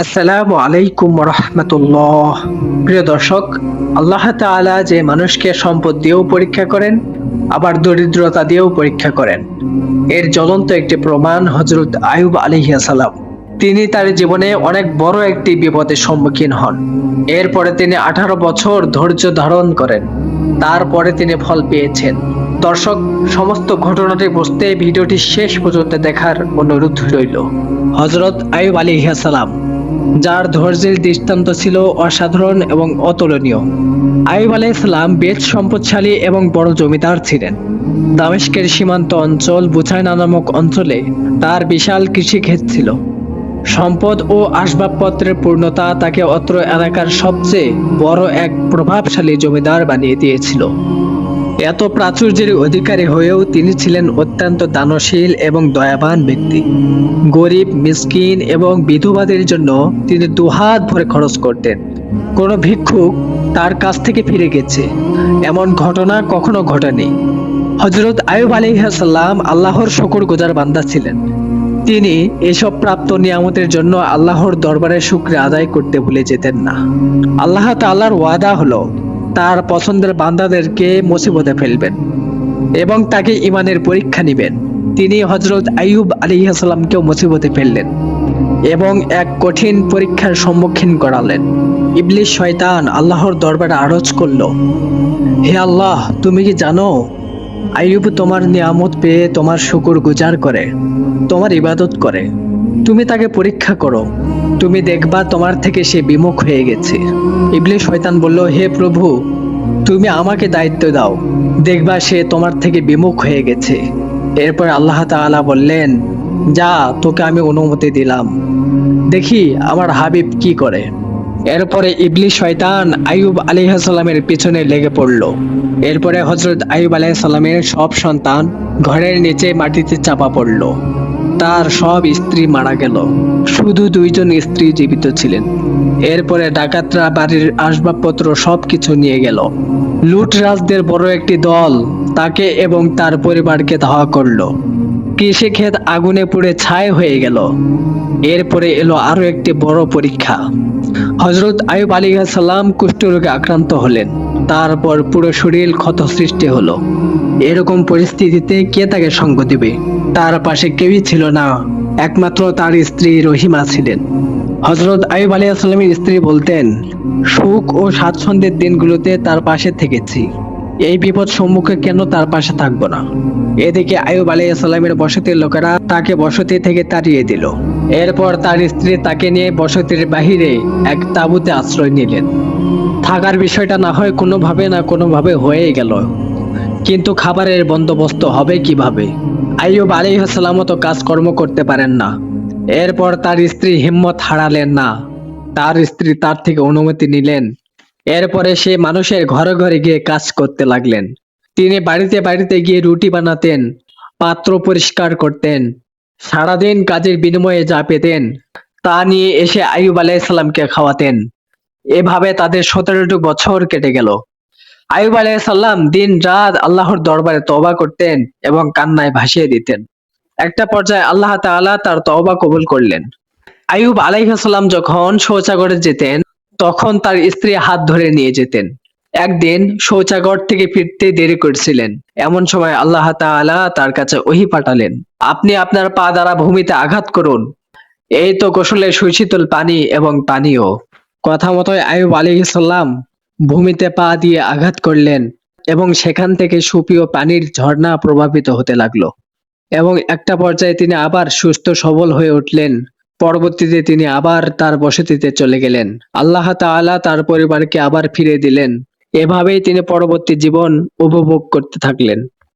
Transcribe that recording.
আসসালামু আলাইকুম রহমতুল্লাহ। প্রিয় দর্শক, আল্লাহ তাআলা যে মানুষকে সম্পদ দিয়েও পরীক্ষা করেন, আবার দরিদ্রতা দিয়েও পরীক্ষা করেন, এর জ্বলন্ত একটি প্রমাণ হযরত আইয়ুব আলাইহিস সালাম। তিনি তার জীবনে অনেক বড় একটি বিপদের সম্মুখীন হন। এরপরে তিনি 18 বছর ধৈর্য ধারণ করেন। তারপরে তিনি ফল পেয়েছেন। দর্শক, সমস্ত ঘটনাটি বুঝতে ভিডিওটি শেষ পর্যন্ত দেখার অনুরোধ রইল। হযরত আইয়ুব আলাইহিস সালাম, যার ধৈর্যের দৃষ্টান্ত ছিল অসাধারণ এবং অতুলনীয়। আইয়ুব আলাইহিস সালাম বেশ সম্পদশালী এবং বড় জমিদার ছিলেন। দামেস্কের সীমান্ত অঞ্চল বুছায়না নামক অঞ্চলে তার বিশাল কৃষিক্ষেত ছিল। সম্পদ ও আসবাবপত্রের পূর্ণতা তাকে অত্র এলাকার সবচেয়ে বড় এক প্রভাবশালী জমিদার বানিয়ে দিয়েছিল। এত প্রাচুর্যের অধিকারী হয়েও তিনি ছিলেন অত্যন্ত দানশীল এবং দয়াবান ব্যক্তি। গরিব, মিসকিন এবং বিধবাদের জন্য তিনি দুহাত ভরে খরচ করতেন। কোনো ভিক্ষুক তার কাছ থেকে ফিরে গেছে এমন ঘটনা কখনো ঘটেনি। হযরত আইয়ুব আলাইহিস সালাম আল্লাহর শুকরগুজার বান্দা ছিলেন। তিনি এসব প্রাপ্ত নিয়ামতের জন্য আল্লাহর দরবারে শুকরিয়া আদায় করতে ভুলে যেতেন না। আল্লাহ তাআলার ওয়াদা হলো তার পছন্দের বান্দাদেরকে মুসিবতে ফেলবেন এবং তাকে ঈমানের পরীক্ষা নেবেন। তিনি হযরত আইয়ুব আলাইহিস সালামকেও মুসিবতে ফেললেন এবং এক কঠিন পরীক্ষার সম্মুখীন করালেন। ইবলিস শয়তান আল্লাহর দরবারে আরজ করল, হে আল্লাহ, তুমি কি জানো আইয়ুব তোমার নিয়ামত পেয়ে তোমার শুকরগুজার করে, তোমার ইবাদত করে। তুমি তাকে পরীক্ষা করো, তুমি দেখবা তোমার থেকে সে বিমুখ হয়ে গেছে। ইবলিস শয়তান বলল, হে প্রভু, তুমি আমাকে দায়িত্ব দাও, দেখবা সে তোমার থেকে বিমুখ হয়ে গেছে। এরপর আল্লাহ তাআলা বললেন, যা, তোকে আমি অনুমতি দিলাম, দেখি আমার হাবিব কি করে। এরপরে ইবলিস শয়তান আইয়ুব আলাইহিস সালামের পিছনে লেগে পড়ল। এরপরে হযরত আইয়ুব আলাইহিস সালামের সব সন্তান ঘরের নিচে মাটিতে চাপা পড়ল। তার সব স্ত্রী মারা গেল, শুধু দুইজন স্ত্রী জীবিত ছিলেন। এরপরে ডাকাতরা বাড়ির আসবাবপত্র সবকিছু নিয়ে গেল। লুটরাজদের বড় একটি দল তাকে এবং তার পরিবারকে ধাওয়া করলো। কৃষিক্ষেত আগুনে পুড়ে ছাই হয়ে গেল। এরপরে এলো আরো একটি বড় পরীক্ষা। হযরত আইয়ুব আলাইহিস সালাম কুষ্ঠরোগে আক্রান্ত হলেন। তারপর পুরো শরীর ক্ষত সৃষ্টি হলো। এরকম পরিস্থিতিতে কে তাকে সঙ্গ দিবে? তার পাশে কেউই ছিল না, একমাত্র তার স্ত্রী রহিমা ছিলেন। হযরত আইয়ুব আলাইহিস সালামের স্ত্রী বলতেন, সুখ ও স্বাচ্ছন্দ্যের দিনগুলোতে তার পাশে থেকেছি, এই বিপদ সম্মুখে কেন তার পাশে থাকবো না। এদিকে আইয়ুব আলাইহিস সালামের বসতির লোকেরা তাকে বসতি থেকে তাড়িয়ে দিল। এরপর তার স্ত্রী তাকে নিয়ে বসতির বাহিরে এক তাঁবুতে আশ্রয় নিলেন। থাকার বিষয়টা না হয় কোনোভাবে না কোনোভাবে হয়ে গেল, কিন্তু খাবারের বন্দোবস্ত হবে কিভাবে? আইয়ুব আলাইহিস সালামও তো কাজকর্ম করতে পারেন না। এরপর তার স্ত্রী হিম্মত হারালেন না, তার স্ত্রী তার থেকে অনুমতি নিলেন। এরপরে সে মানুষের ঘরে ঘরে গিয়ে কাজ করতে লাগলেন। তিনি বাড়িতে বাড়িতে গিয়ে রুটি বানাতেন, পাত্র পরিষ্কার করতেন। সারাদিন কাজের বিনিময়ে যা পেতেন তা নিয়ে এসে আইয়ুব আলাইহিস সালামকে খাওয়াতেন। এভাবে তাদের 17টি বছর কেটে গেল। আইয়ুব আলাইহিস সালাম দিন রাত আল্লাহর দরবারে তওবা করতেন এবং কান্নায় ভাসিয়ে দিতেন। একটা পর্যায়ে আল্লাহ তাআলা তার তওবা কবুল করলেন। আইয়ুব আলাইহিস সালাম যখন শৌচাগারে যেতেন, তখন তার স্ত্রী হাত ধরে নিয়ে যেতেন। একদিন শৌচাগার থেকে ফিরতে দেরি করছিলেন, এমন সময় আল্লাহ তাআলা তার কাছে ওহী পাঠালেন, আপনি আপনার পা দ্বারা ভূমিতে আঘাত করুন, এই তো গোসলের সুশীতল পানি এবং পানীয়। কথা মতোই আইয়ুব আলাইহিস সালাম ভূমিতে পা দিয়ে আঘাত করলেন এবং সেখান থেকে সুপেয় পানির ঝর্ণা প্রবাহিত হতে লাগলো এবং একটা পর্যায়ে তিনি আবার সুস্থ সবল হয়ে উঠলেন। পরবর্তীতে তিনি আবার তার বসতিতে চলে গেলেন। আল্লাহ তাআলা তার পরিবারকে আবার ফিরে দিলেন। এভাবেই তিনি পরবর্তী জীবন উপভোগ করতে থাকলেন।